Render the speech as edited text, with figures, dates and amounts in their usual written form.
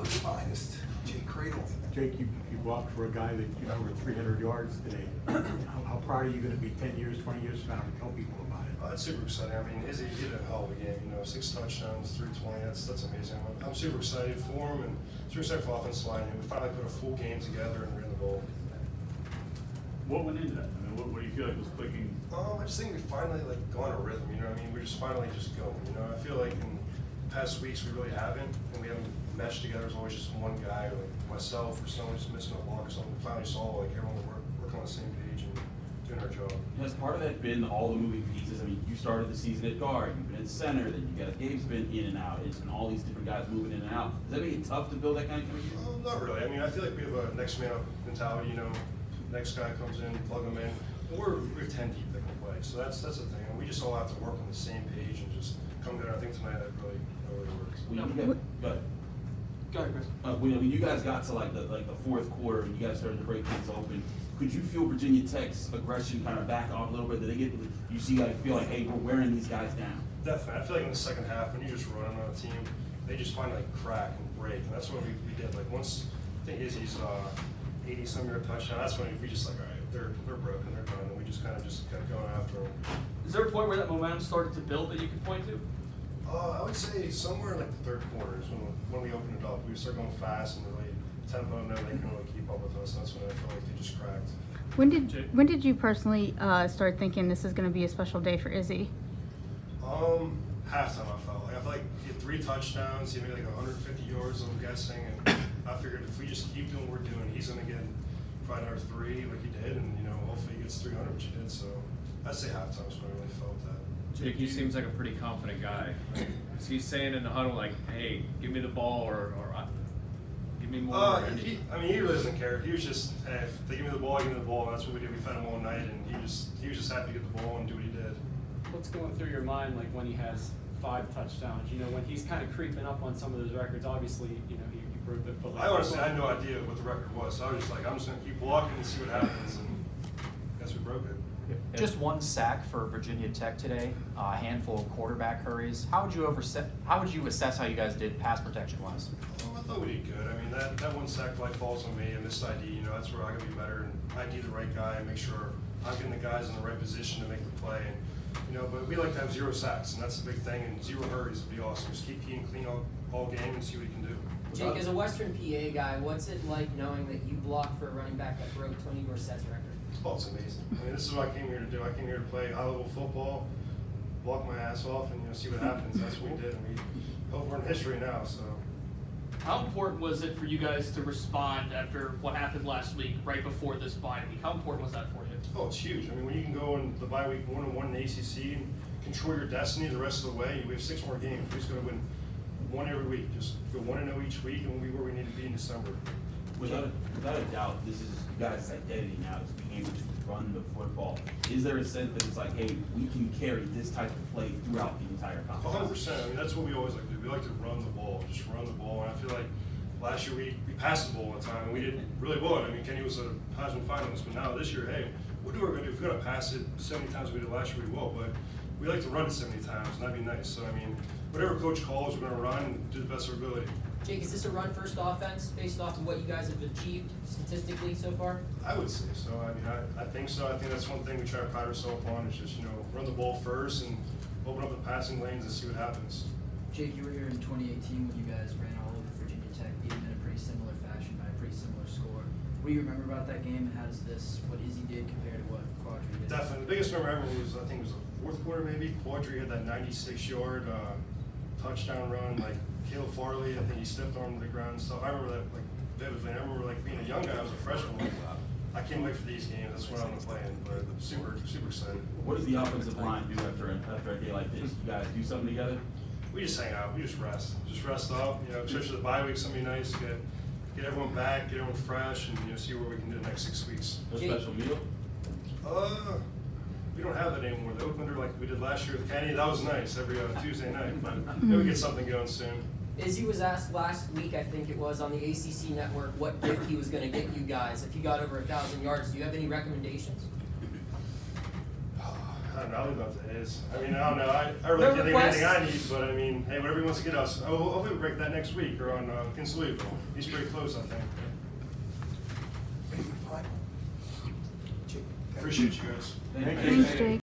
Chicago's finest, Jake Kradel. Jake, you blocked for a guy that you over 300 yards today. How proud are you going to be 10 years, 20 years from now to tell people about it? That's super exciting. I mean, he did a hell of a game. 6 touchdowns, 320. That's amazing. I'm super excited for him and super excited for offensive line. We finally put a full game together and ran the ball. What went into that? I mean, what do you feel like was clicking? I just think we finally got on a rhythm. We're just finally just going. I feel like in past weeks we really haven't, and we haven't meshed together. It's always just one guy, like myself or someone just missing a block or something. We finally saw everyone working on the same page and doing our job. Has part of that been all the moving pieces? I mean, you started the season at guard, you've been at center, then you got Gabe's been in and out. It's been all these different guys moving in and out. Does that make it tough to build that kind of chemistry? Not really. I feel like we have a next man up mentality. Next guy comes in, plug him in. And we're 10 deep that can play, so that's the thing. And we just all have to work on the same page and just come together. I think tonight that really works. Go ahead, Chris. When you guys got to the fourth quarter and you guys started to break things open, could you feel Virginia Tech's aggression kind of back off a little bit? Did you feel like, hey, we're wearing these guys down? Definitely. I feel like in the second half, when you just run on a team, they just find crack and break, and that's what we did. Once I think Izzy's 80-some-yard touchdown, that's when we just all right, they're broken, they're done, and we just kind of kept going after them. Is there a point where that momentum started to build that you could point to? I would say somewhere in the third quarter is when we opened it up. We started going fast and really tempo, and then they couldn't really keep up with us. That's when I felt like they just cracked. When did you personally start thinking this is going to be a special day for Izzy? Halftime, I felt like he had 3 touchdowns. He made 150 yards, I'm guessing, and I figured if we just keep doing what we're doing, he's going to get probably another 3 like he did, and hopefully he gets 300, which he did. So I'd say halftime is when I really felt that. Jake, he seems like a pretty confident guy. Is he saying in the huddle hey, give me the ball or give me more? He really doesn't care. He was just, hey, if they give me the ball, I give me the ball. That's what we did. We fed him all night, and he was just happy to get the ball and do what he did. What's going through your mind when he has 5 touchdowns? When he's kind of creeping up on some of those records. Obviously, he broke it. But I honestly had no idea what the record was, so I was just I'm just going to keep blocking and see what happens, and I guess we broke it. Just 1 sack for Virginia Tech today, a handful of quarterback hurries. How would you assess how you guys did pass protection wise? I thought we did good. That 1 sack play falls on me, and missed ID. That's where I got to be better and ID the right guy and make sure I'm getting the guys in the right position to make the play. And but we like to have 0 sacks, and that's the big thing. And 0 hurries would be awesome. Just keep Keaton clean all game and see what he can do. Jake, as a Western PA guy, what's it like knowing that you blocked for a running back that broke Tony Gorset's record? Oh, it's amazing. This is what I came here to do. I came here to play high-level football, block my ass off, and see what happens. That's what we did, and we hope we're in history now. So, How important was it for you guys to respond after what happened last week, right before this bye week? How important was that for you? Oh, it's huge. When you can go in the bye week 1-1 in the ACC and control your destiny the rest of the way, we have 6 more games. We just got to win 1 every week. Just go 1-0 each week, and we'll be where we need to be in December. Without a doubt, this is you guys' identity now, is being able to run the football. Is there a sense that it's hey, we can carry this type of play throughout the entire competition? 100%. That's what we always like to do. We like to run the ball, just run the ball. And I feel like last year we passed the ball one time, and we did really well. Kenny was a Heisman finalist, but now this year, hey, we'll do what we're going to do. If we're going to pass it 70 times we did last year, we will. But we like to run it 70 times, and that'd be nice. So, whatever coach calls, we're going to run and do the best of our ability. Jake, is this a run-first offense based off of what you guys have achieved statistically so far? I would say so. I think so. I think that's one thing we try to pride ourselves on is just, run the ball first and open up the passing lanes and see what happens. Jake, you were here in 2018 when you guys ran all over Virginia Tech, beat them in a pretty similar fashion by a pretty similar score. What do you remember about that game, and how does what Izzy did compare to what Quadri did? Definitely. The biggest memory I remember was, I think it was the 4th quarter maybe. Quadri had that 96-yard touchdown run, Caleb Farley, I think he stepped on the ground and stuff. I remember that vividly. I remember being a young guy, I was a freshman. I can't wait for these games. That's what I'm going to play in. But super excited. What does the offensive line do after a day like this? You guys do something together? We just hang out. We just rest. Just rest up. Especially the bye week's gonna be nice. Get everyone back, get everyone fresh, and see what we can do the next 6 weeks. A special meal? We don't have that anymore. The opener like we did last year with Kenny, that was nice every Tuesday night. But maybe we get something going soon. Izzy was asked last week, I think it was, on the ACC network, what gift he was going to get you guys if he got over 1,000 yards. Do you have any recommendations? I'll leave it up to his. I mean, I don't know. I really No can't think of anything I requests? need, but I mean, hey, whatever he wants to get us. Hopefully we'll break that next week or on against Louisville. He's pretty close, I think. Maybe final. Jake. Appreciate you guys. Thank you. Thanks, Jake.